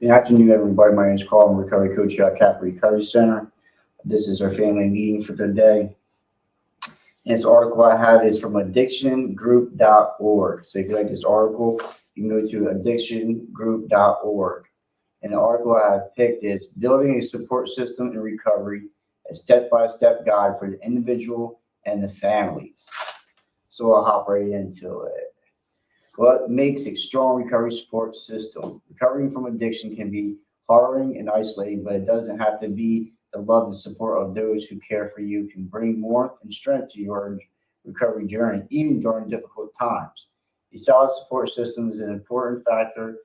Good afternoon, everybody. My name is Carl. I'm a recovery coach here at Cap Recovery Center. This is our family meeting for today. And this article I have is from addictiongroup.org. So if you like this article, you can go to addictiongroup.org. And the article I have picked is Building a Support System in Recovery, a step-by-step guide for the individual and the family. So I'll hop right into it. What makes a strong recovery support system? Recovering from addiction can be harrowing and isolating, but it doesn't have to be. The love and support of those who care for you can bring warmth and strength to your recovery journey, even during difficult times. A solid support system is an important factor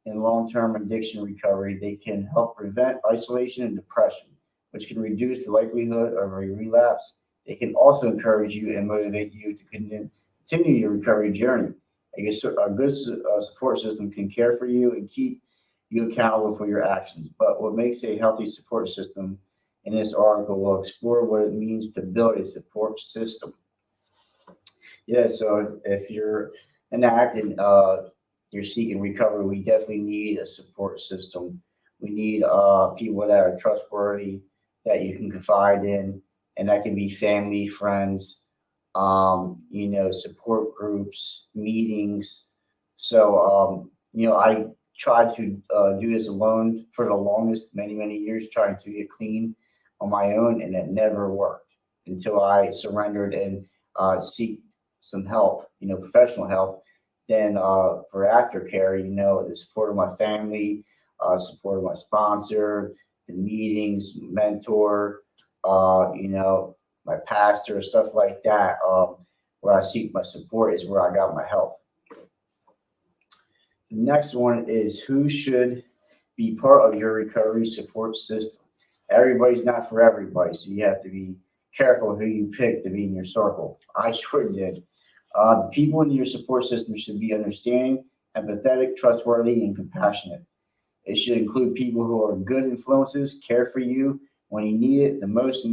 in long-term addiction recovery. They can help prevent isolation and depression, which can reduce the likelihood of a relapse. They can also encourage you and motivate you to continue your recovery journey. A good support system can care for you and keep you accountable for your actions. But what makes a healthy support system? In this article, we'll explore what it means to build a support system. Yeah, so if you're an addict and you're seeking recovery, we definitely need a support system. We need people that are trustworthy, that you can confide in, and that can be family, friends, support groups, meetings. So, I tried to do this alone for the longest, many, many years, trying to get clean on my own, and it never worked until I surrendered and seek some help, professional help. Then for aftercare, the support of my family, support of my sponsor, the meetings, mentor, my pastor, stuff like that, where I seek my support is where I got my help. The next one is who should be part of your recovery support system. Everybody's not for everybody, so you have to be careful who you pick to be in your circle. I sure did. The people in your support system should be understanding, empathetic, trustworthy, and compassionate. It should include people who are good influences, care for you when you need it the most,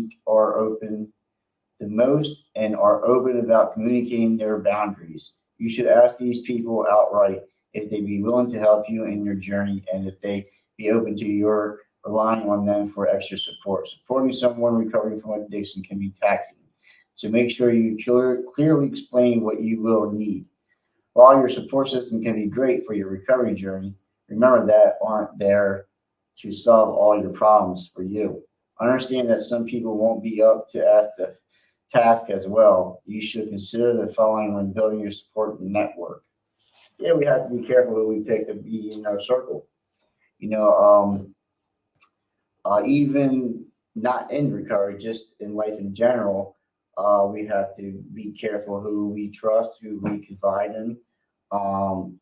and are open about communicating their boundaries. You should ask these people outright if they'd be willing to help you in your journey and if they be open to your relying on them for extra support. Supporting someone recovering from addiction can be taxing. So make sure you clearly explain what you will need. While your support system can be great for your recovery journey, remember that aren't there to solve all your problems for you. Understand that some people won't be up to the task as well. You should consider the following when building your support network. Yeah, we have to be careful who we pick to be in our circle. Even not in recovery, just in life in general, we have to be careful who we trust, who we confide in. I'm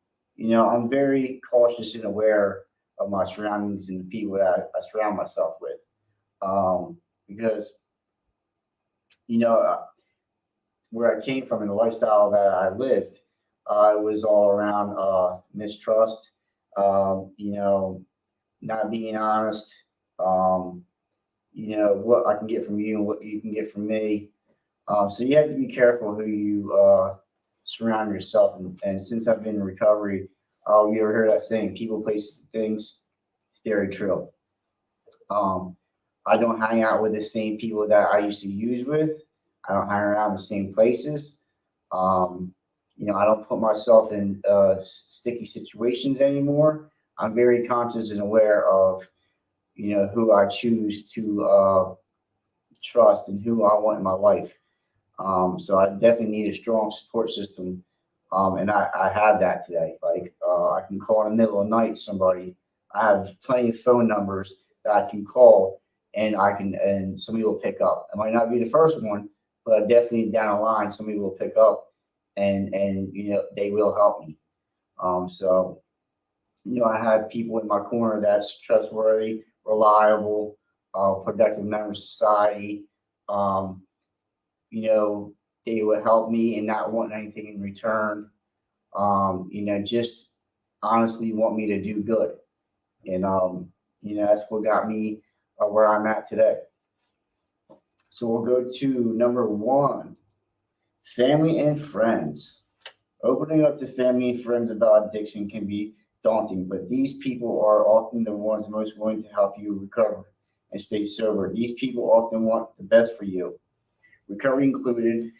very cautious and aware of my surroundings and the people that I surround myself with, because where I came from and the lifestyle that I lived, it was all around mistrust, not being honest, what I can get from you and what you can get from me. So you have to be careful who you surround yourself. And since I've been in recovery, you ever heard that saying, people, places, things? It's very true. I don't hang out with the same people that I used to use with. I don't hang around the same places. I don't put myself in sticky situations anymore. I'm very conscious and aware of, who I choose to trust and who I want in my life. So I definitely need a strong support system. And I have that today. Like I can call in the middle of the night somebody. I have plenty of phone numbers that I can call and somebody will pick up. It might not be the first one, but definitely down the line, somebody will pick up and they will help me. I have people in my corner that's trustworthy, reliable, productive member of society. They would help me and not want anything in return. Just honestly want me to do good. And, that's what got me where I'm at today. So we'll go to number one, family and friends. Opening up to family and friends about addiction can be daunting, but these people are often the ones most willing to help you recover and stay sober. These people often want the best for you. Recovery included,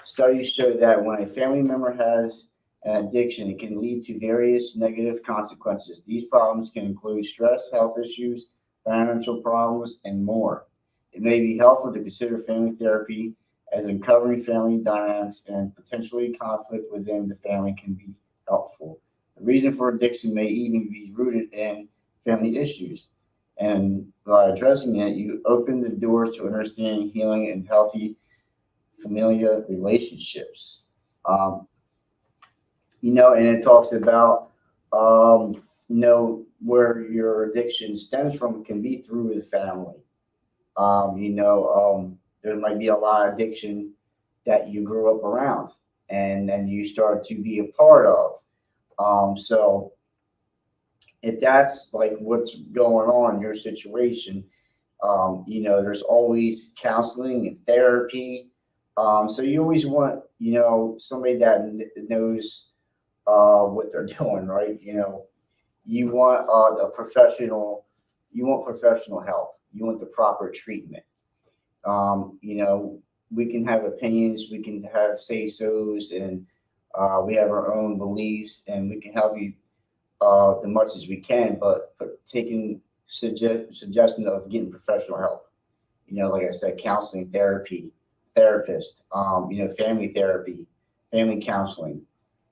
studies show that when a family member has an addiction, it can lead to various negative consequences. These problems can include stress, health issues, financial problems, and more. It may be helpful to consider family therapy as uncovering family dynamics and potentially conflict within the family can be helpful. The reason for addiction may even be rooted in family issues. And by addressing it, you open the doors to understanding, healing, and healthy familial relationships. Um, and it talks about, where your addiction stems from can be through the family. There might be a lot of addiction that you grew up around and then you start to be a part of. So if that's like what's going on in your situation, there's always counseling and therapy. So you always want, somebody that knows what they're doing, right? You want you want professional help. You want the proper treatment. We can have opinions, we can have say-sos, and we have our own beliefs, and we can help you as much as we can, but taking suggestion of getting professional help. Like I said, counseling, therapy, therapist, family therapy, family counseling.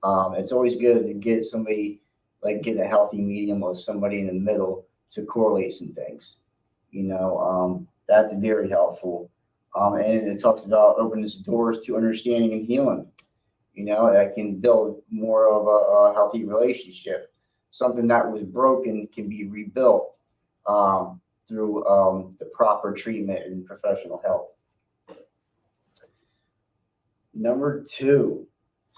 It's always good to get somebody, like get a healthy medium or somebody in the middle to correlate some things. That's very helpful. And it talks about opening doors to understanding and healing. That can build more of a healthy relationship. Something that was broken can be rebuilt through the proper treatment and professional help. Number 2,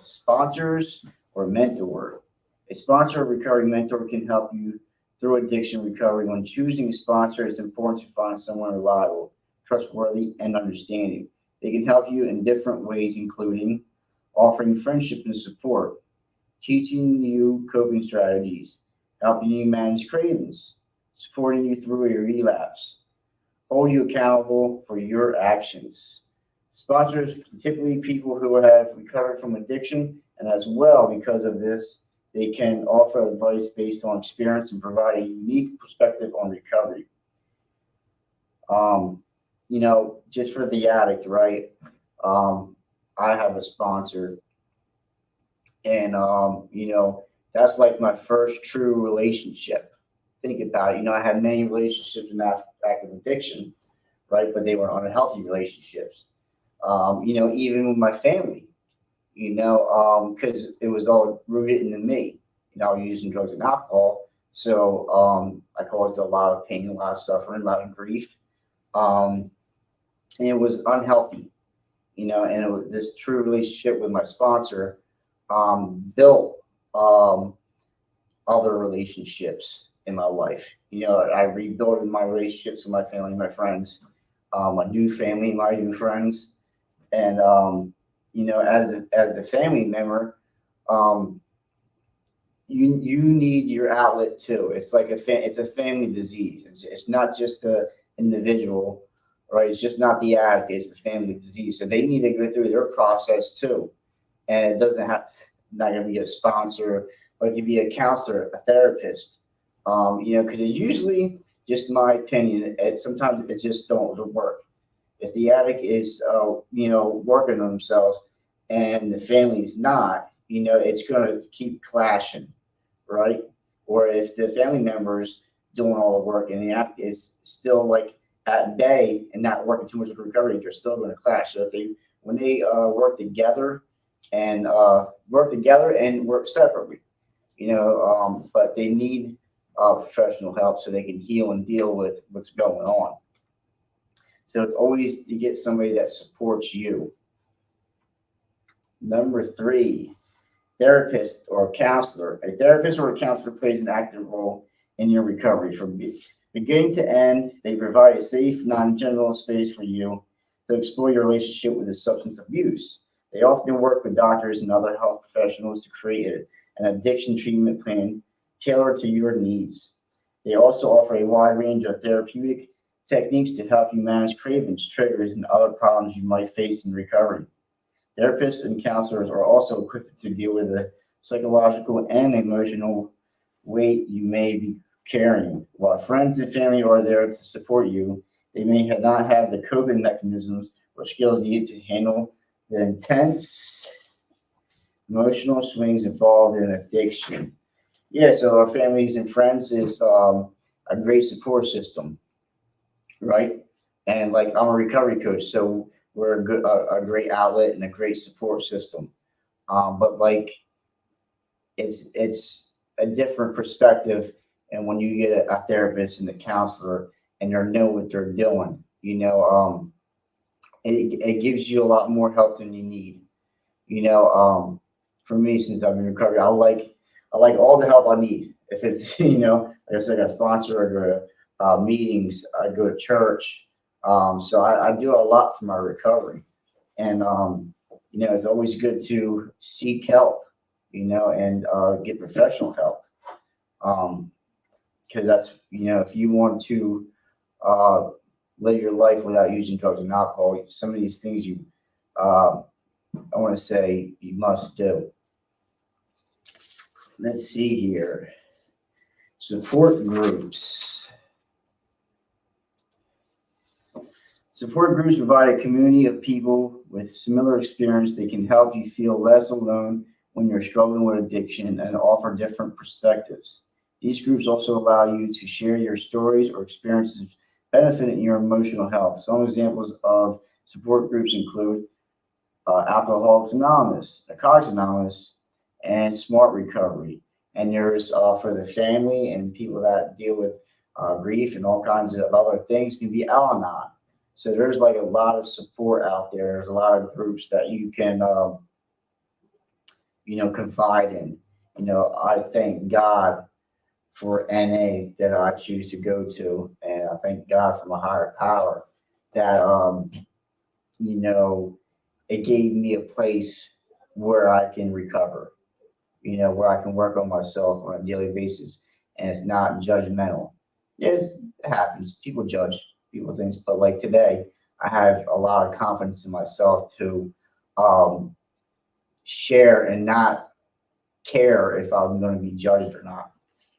sponsors or mentor. A sponsor or recovery mentor can help you through addiction recovery. When choosing a sponsor, it's important to find someone reliable, trustworthy, and understanding. They can help you in different ways, including offering friendship and support, teaching you coping strategies, helping you manage cravings, supporting you through a relapse, hold you accountable for your actions. Sponsors are typically people who have recovered from addiction, and as well, because of this, they can offer advice based on experience and provide a unique perspective on recovery. Just for the addict, right? I have a sponsor, and that's like my first true relationship. Think about it. I had many relationships in active addiction, right? But they were unhealthy relationships. Even with my family, because it was all rooted into me. I was using drugs and alcohol, so I caused a lot of pain, a lot of suffering, a lot of grief, and it was unhealthy. This true relationship with my sponsor built other relationships in my life. I rebuilt my relationships with my family, my friends, my new family, my new friends, and as a family member, you need your outlet too. It's like it's a family disease. It's not just the individual, right? It's just not the addict. It's the family disease. So they need to go through their process too. And it doesn't have not going to be a sponsor, but it could be a counselor, a therapist. Because it usually, just my opinion, sometimes it just don't work. If the addict is, working on themselves and the family's not, it's going to keep clashing, right? Or if the family member's doing all the work and the addict is still like at bay and not working too much of recovery, they're still going to clash. So when they work together and work separately, but they need professional help so they can heal and deal with what's going on. So it's always to get somebody that supports you. Number 3, therapist or counselor. A therapist or a counselor plays an active role in your recovery. From beginning to end, they provide a safe, non-judgmental space for you to explore your relationship with the substance abuse. They often work with doctors and other health professionals to create an addiction treatment plan tailored to your needs. They also offer a wide range of therapeutic techniques to help you manage cravings, triggers, and other problems you might face in recovery. Therapists and counselors are also equipped to deal with the psychological and emotional weight you may be carrying. While friends and family are there to support you, they may not have the coping mechanisms or skills needed to handle the intense emotional swings involved in addiction. Yeah, so our families and friends is a great support system, right? And like I'm a recovery coach, so we're a great outlet and a great support system. But like it's a different perspective, and when you get a therapist and a counselor and they know what they're doing, it gives you a lot more help than you need. For me, since I've been in recovery, I like all the help I need. If it's like I said, I got sponsor, I go to meetings, I go to church. So I do a lot for my recovery, and it's always good to seek help, and get professional help. Because that's if you want to uh, live your life without using drugs and alcohol, some of these things I want to say you must do. Let's see here. Support groups. Support groups provide a community of people with similar experience that can help you feel less alone when you're struggling with addiction and offer different perspectives. These groups also allow you to share your stories or experiences benefiting your emotional health. Some examples of support groups include Alcoholics Anonymous, Narcotics Anonymous, and Smart Recovery. And there's for the family and people that deal with grief and all kinds of other things can be Al-Anon. So there's like a lot of support out there. There's a lot of groups that you can, confide in. I thank God for NA that I choose to go to, and I thank God for my higher power that, it gave me a place where I can recover, where I can work on myself on a daily basis, and it's not judgmental. Yeah, it happens. People judge, people think, but like today, I have a lot of confidence in myself to share and not care if I'm going to be judged or not.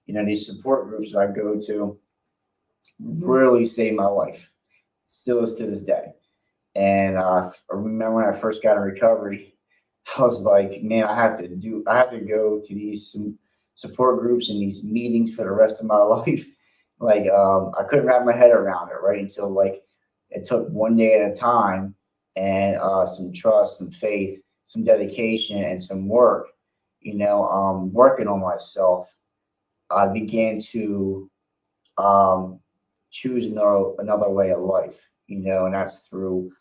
These support groups that I go to really saved my life. Still is to this day. And I remember when I first got in recovery, I was like, man, I have to go to these support groups and these meetings for the rest of my life. Like, I couldn't wrap my head around it, right? Until like it took one day at a time, and some trust, some faith, some dedication, and some work. Working on myself, I began to choose another way of life. And that's through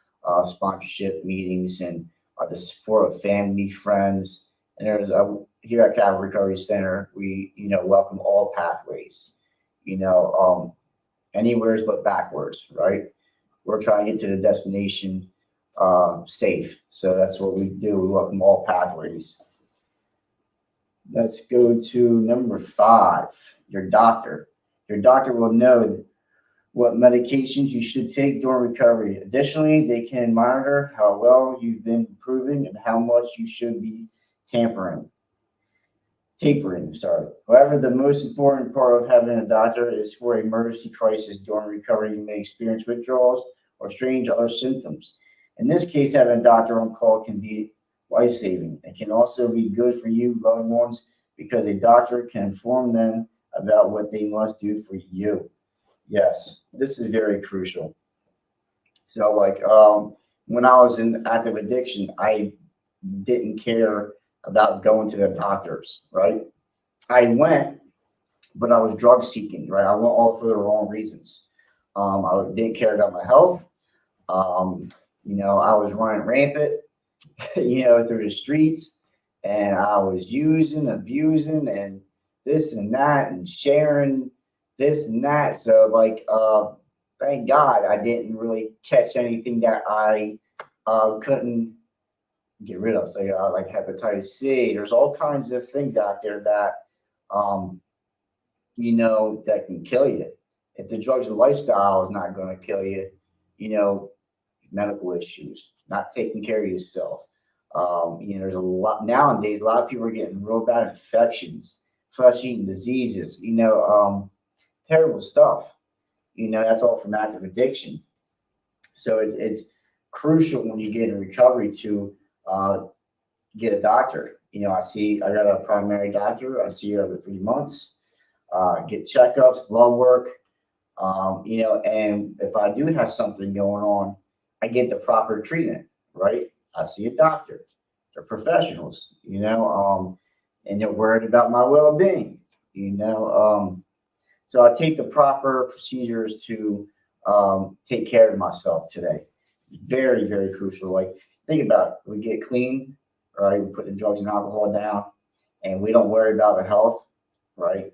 sponsorship meetings and the support of family, friends. And there's here at Calvary Recovery Center, we welcome all pathways. Anywheres but backwards, right? We're trying to get to the destination safe. So that's what we do. We welcome all pathways. Let's go to number 5, your doctor. Your doctor will know what medications you should take during recovery. Additionally, they can monitor how well you've been improving and how much you should be tapering. However, the most important part of having a doctor is for emergency crisis during recovery. You may experience withdrawals or strange other symptoms. In this case, having a doctor on call can be life-saving. It can also be good for you, loved ones, because a doctor can inform them about what they must do for you. Yes, this is very crucial. So, like, when I was in active addiction, I didn't care about going to the doctors, right? I went, but I was drug seeking, right? I went all for the wrong reasons. I didn't care about my health. I was running rampant, through the streets, and I was using, abusing, and this and that, and sharing this and that. So, like, thank God I didn't really catch anything that I couldn't get rid of. So like hepatitis C. There's all kinds of things out there that um, that can kill you. If the drugs and lifestyle is not going to kill you, you know, medical issues, not taking care of yourself. There's a lot nowadays. A lot of people are getting real bad infections, flesh-eating diseases. Terrible stuff. That's all from active addiction. So it's crucial when you get in recovery to get a doctor. I got a primary doctor. I see her every 3 months. Get checkups, blood work. And if I do have something going on, I get the proper treatment. Right? I see a doctor. They're professionals. And they're worried about my well-being. So I take the proper procedures to take care of myself today. Very, very crucial. Like, think about it. We get clean, right? We put the drugs and alcohol down, and we don't worry about our health, right?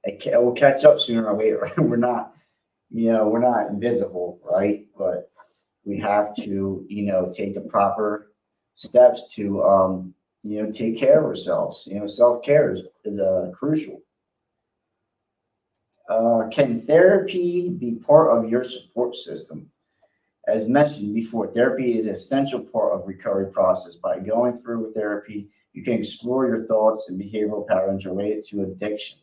It will catch up sooner or later. We're not invisible, right? But we have to, take the proper steps to, take care of ourselves. Self-care is crucial. Can therapy be part of your support system? As mentioned before, therapy is an essential part of recovery process. By going through therapy, you can explore your thoughts and behavioral patterns related to addiction.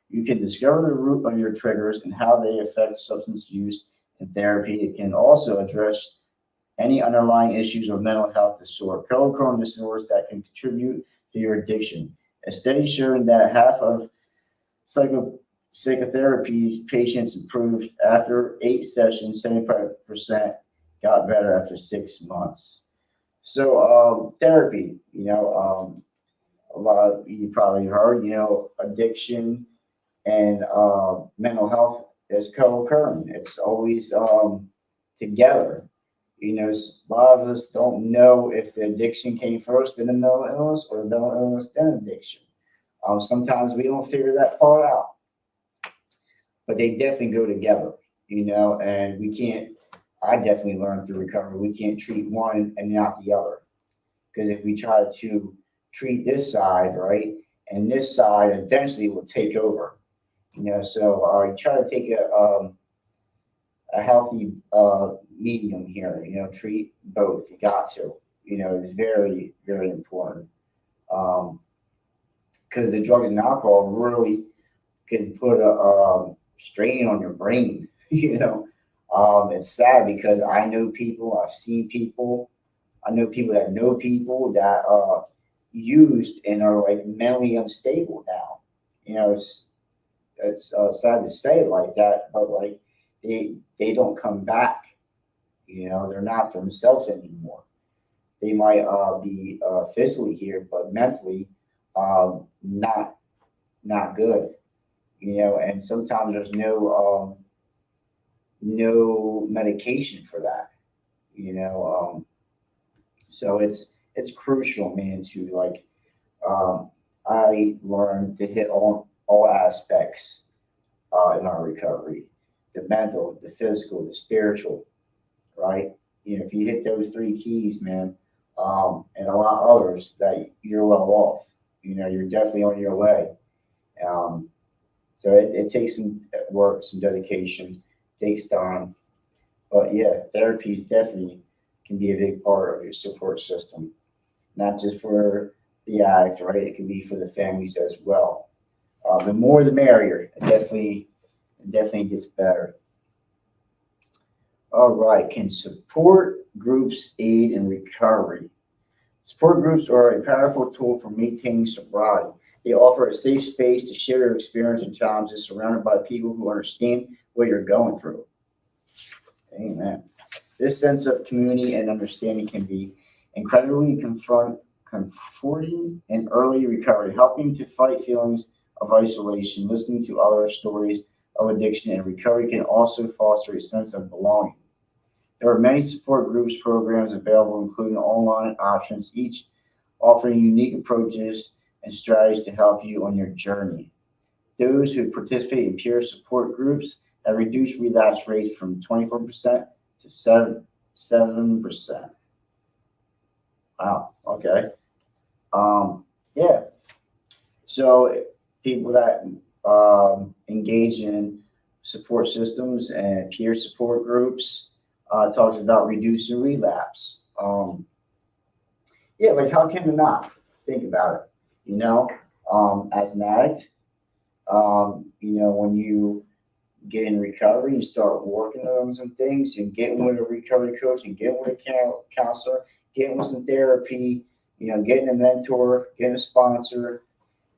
You can discover the root of your triggers and how they affect substance use in therapy. It can also address any underlying issues of mental health disorder, co-occurring disorders that can contribute to your addiction. A study showing that half of psychotherapy patients improved after 8 sessions, 75% got better after 6 months. So therapy, a lot of you probably heard, addiction and mental health is co-occurring. It's always together. A lot of us don't know if the addiction came first, then the mental illness, or the mental illness, then addiction. Sometimes we don't figure that part out, but they definitely go together, and I definitely learned through recovery, we can't treat one and not the other. Because if we try to treat this side, right, and this side eventually will take over, so you try to take a healthy medium here, treat both. You got to, it's very, very important. Because the drugs and alcohol really can put a strain on your brain. It's sad because I know people, I've seen people, I know people that used and are like mentally unstable now. It's sad to say it like that, but like they don't come back. They're not themselves anymore. They might be physically here, but mentally not good. And sometimes there's no medication for that. So it's crucial, man, to like I learned to hit all aspects in our recovery: the mental, the physical, the spiritual. Right? If you hit those 3 keys, man, and a lot of others, that you're well off. You're definitely on your way. So it takes some work, some dedication, takes time. But yeah, therapy definitely can be a big part of your support system, not just for the addict, right? It can be for the families as well. The more the merrier. It definitely gets better. All right. Can support groups aid in recovery? Support groups are a powerful tool for maintaining sobriety. They offer a safe space to share your experience and challenges, surrounded by people who understand what you're going through. Amen. This sense of community and understanding can be incredibly comforting in early recovery, helping to fight feelings of isolation. Listening to other stories of addiction and recovery can also foster a sense of belonging. There are many support groups programs available, including online options, each offering unique approaches and strategies to help you on your journey. Those who participate in peer support groups have reduced relapse rates from 24% to 7%. Wow. Okay. Yeah. So people that engage in support systems and peer support groups talks about reducing relapse. Yeah, like how can you not think about it? You know, as an addict, when you get in recovery, you start working on some things and getting with a recovery coach and getting with a counselor, getting with some therapy, getting a mentor, getting a sponsor,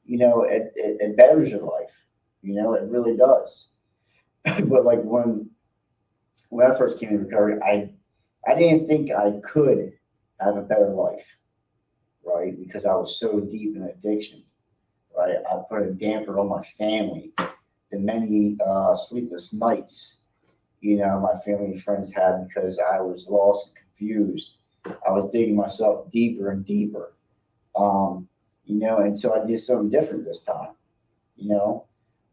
it betters your life. It really does. But like when I first came in recovery, I didn't think I could have a better life, right? Because I was so deep in addiction, right? I put a damper on my family. The many sleepless nights, my family and friends had because I was lost and confused. I was digging myself deeper and deeper. And so I did something different this time. You know,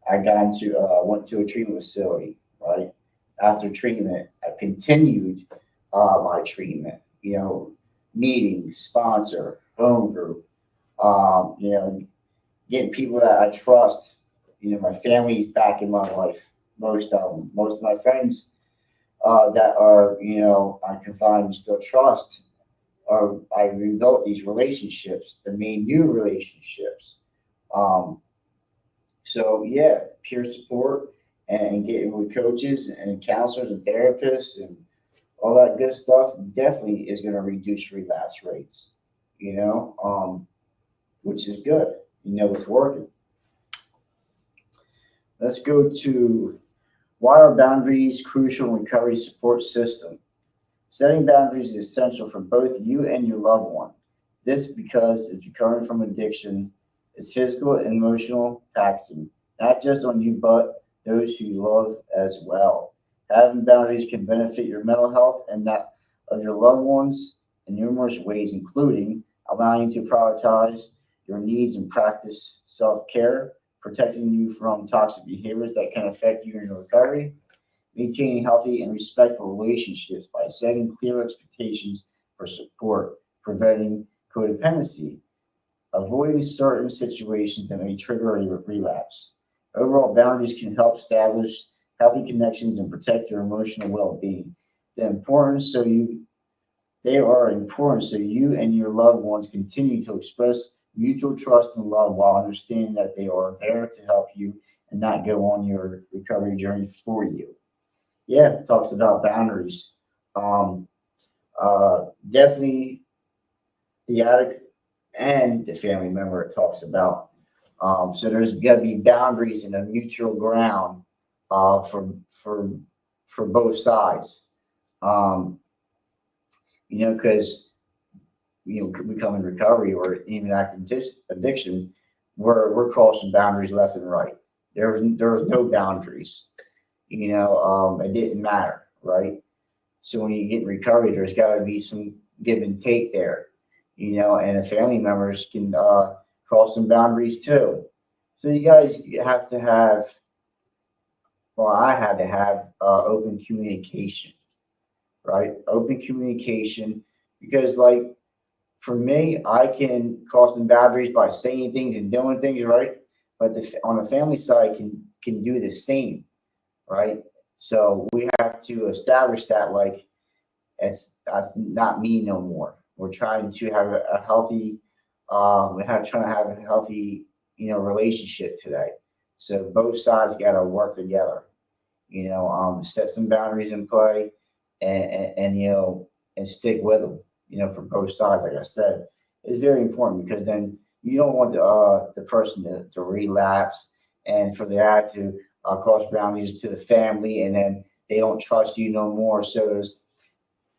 I went to a treatment facility, right? After treatment, I continued my treatment, meetings, sponsor, home group, getting people that I trust. My family's back in my life, most of them. Most of my friends that are, I confide and still trust, or I rebuilt these relationships and made new relationships. Um, so yeah, peer support and getting with coaches and counselors and therapists and all that good stuff definitely is going to reduce relapse rates. Which is good. It's working. Let's go to why are boundaries crucial in recovery support system? Setting boundaries is essential for both you and your loved one. This because if recovering from addiction is physical and emotional taxing, not just on you, but those who you love as well. Having boundaries can benefit your mental health and that of your loved ones in numerous ways, including allowing you to prioritize your needs and practice self care, protecting you from toxic behaviors that can affect you in your recovery, maintaining healthy and respectful relationships by setting clear expectations for support, preventing codependency, avoiding certain situations that may trigger a relapse. Overall, boundaries can help establish healthy connections and protect your emotional well-being. They are important so you and your loved ones continue to express mutual trust and love while understanding that they are there to help you and not go on your recovery journey for you. Yeah, it talks about boundaries. Um, Definitely the addict and the family member it talks about. So there's got to be boundaries and a mutual ground for both sides. Um, because we come in recovery or even active addiction, we're crossing boundaries left and right. There was no boundaries. It didn't matter, right? So when you get in recovery, there's got to be some give and take there, and the family members can cross some boundaries too. So you guys have to have, well, I had to have open communication, right? Open communication because, like, for me, I can cross some boundaries by saying things and doing things, right? But on the family side, can do the same, right? So we have to establish that, like, that's not me no more. We're trying to have a healthy, trying to have a healthy, relationship today. So both sides got to work together. Set some boundaries in play, and stick with them. For both sides, like I said, it's very important because then you don't want the person to relapse and for that to cross boundaries to the family, and then they don't trust you no more. So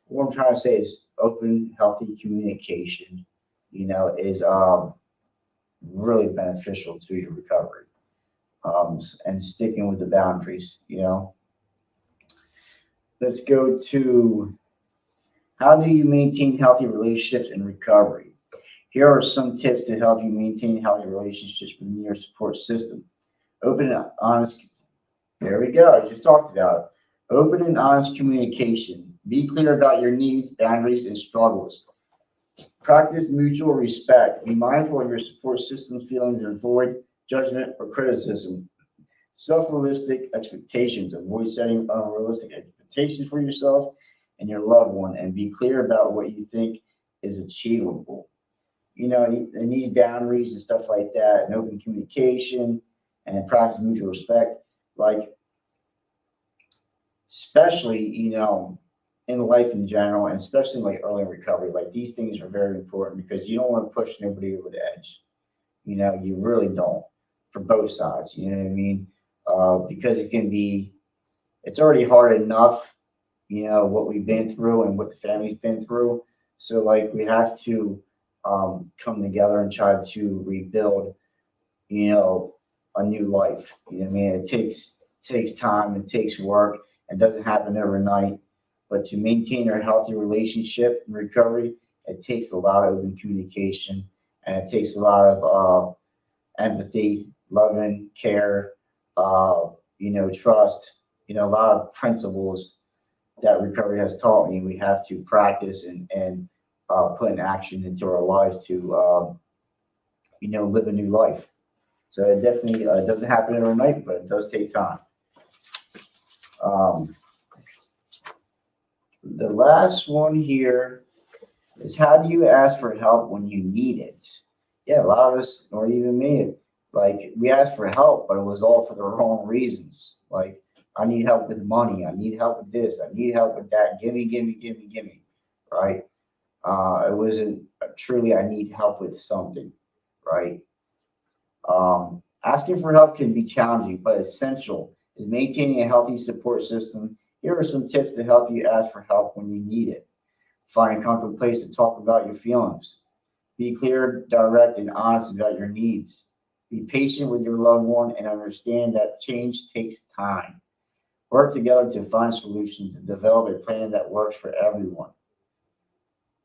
what I'm trying to say is open, healthy communication, is really beneficial to your recovery. And sticking with the boundaries. Let's go to how do you maintain healthy relationships in recovery? Here are some tips to help you maintain healthy relationships within your support system. Open and honest. There we go. I just talked about it. Open and honest communication. Be clear about your needs, boundaries, and struggles. Practice mutual respect. Be mindful of your support system's feelings and avoid judgment or criticism. Self-realistic expectations. Avoid setting unrealistic expectations for yourself and your loved one, and be clear about what you think is achievable. And these boundaries and stuff like that, and open communication, and practice mutual respect, like especially in life in general, and especially like early recovery, like these things are very important because you don't want to push nobody over the edge. You really don't, for both sides. You know what I mean? Because it's already hard enough, what we've been through and what the family's been through. So like we have to come together and try to rebuild, a new life. You know what I mean? It takes time, it takes work, it doesn't happen overnight. But to maintain a healthy relationship and recovery, it takes a lot of open communication, and it takes a lot of empathy, loving, care, trust, a lot of principles that recovery has taught me we have to practice and put in action into our lives to, live a new life. So it definitely doesn't happen overnight, but it does take time. The last one here is, how do you ask for help when you need it? Yeah, a lot of us, or even me, like we asked for help, but it was all for the wrong reasons. Like, I need help with money. I need help with this. I need help with that. Give me, right? It wasn't truly, I need help with something, right? Asking for help can be challenging, but essential is maintaining a healthy support system. Here are some tips to help you ask for help when you need it. Find a comfortable place to talk about your feelings. Be clear, direct, and honest about your needs. Be patient with your loved one and understand that change takes time. Work together to find solutions and develop a plan that works for everyone.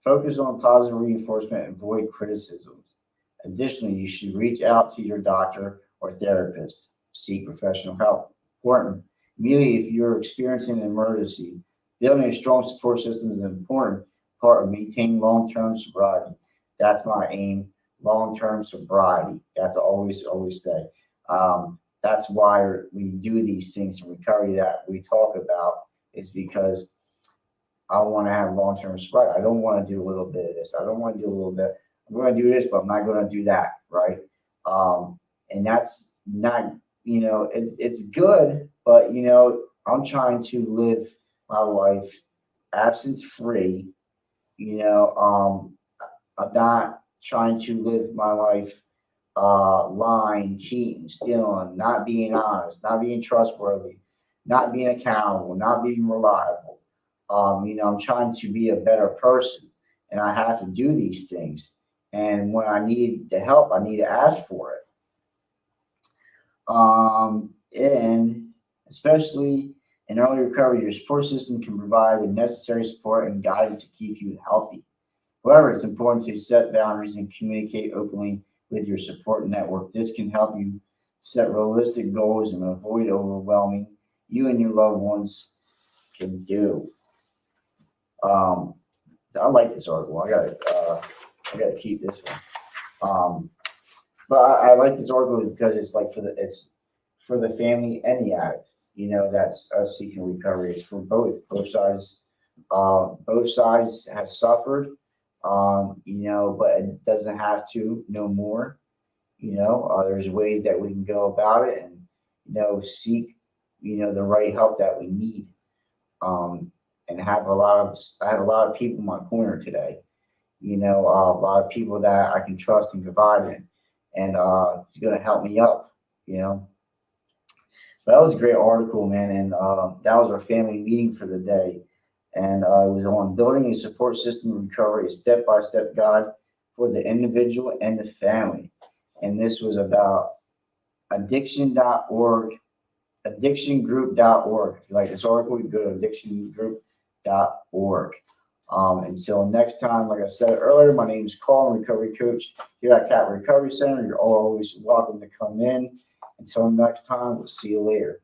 Focus on positive reinforcement and avoid criticisms. Additionally, you should reach out to your doctor or therapist. Seek professional help. Important. Immediately, if you're experiencing an emergency, building a strong support system is an important part of maintaining long-term sobriety. That's my aim, long-term sobriety. That's always say. That's why we do these things in recovery that we talk about, is because I want to have long-term sobriety. I don't want to do a little bit of this. I don't want to do a little bit. I'm going to do this, but I'm not going to do that, right? And that's not, it's good, but, I'm trying to live my life absence-free. I'm not trying to live my life lying, cheating, stealing, not being honest, not being trustworthy, not being accountable, not being reliable. I'm trying to be a better person, and I have to do these things. And when I need the help, I need to ask for it. And especially in early recovery, your support system can provide the necessary support and guidance to keep you healthy. However, it's important to set boundaries and communicate openly with your support network. This can help you set realistic goals and avoid overwhelming you and your loved ones can do. I like this article. I gotta keep this one. But I like this article because it's like it's for the family and the addict. That's seeking recovery. It's for both sides. Both sides have suffered. But it doesn't have to no more. There's ways that we can go about it and seek the right help that we need. And I have a lot of people in my corner today. A lot of people that I can trust and confide in, and it's gonna help me up. But that was a great article, man, and that was our family meeting for the day. And it was on building a support system of recovery, a step-by-step guide for the individual and the family. And this was about addiction.org, addictiongroup.org. If you like this article, you can go to addictiongroup.org. Until next time, like I said earlier, my name is Carl, I'm a recovery coach here at Cat Recovery Center. You're always welcome to come in. Until next time, we'll see you later.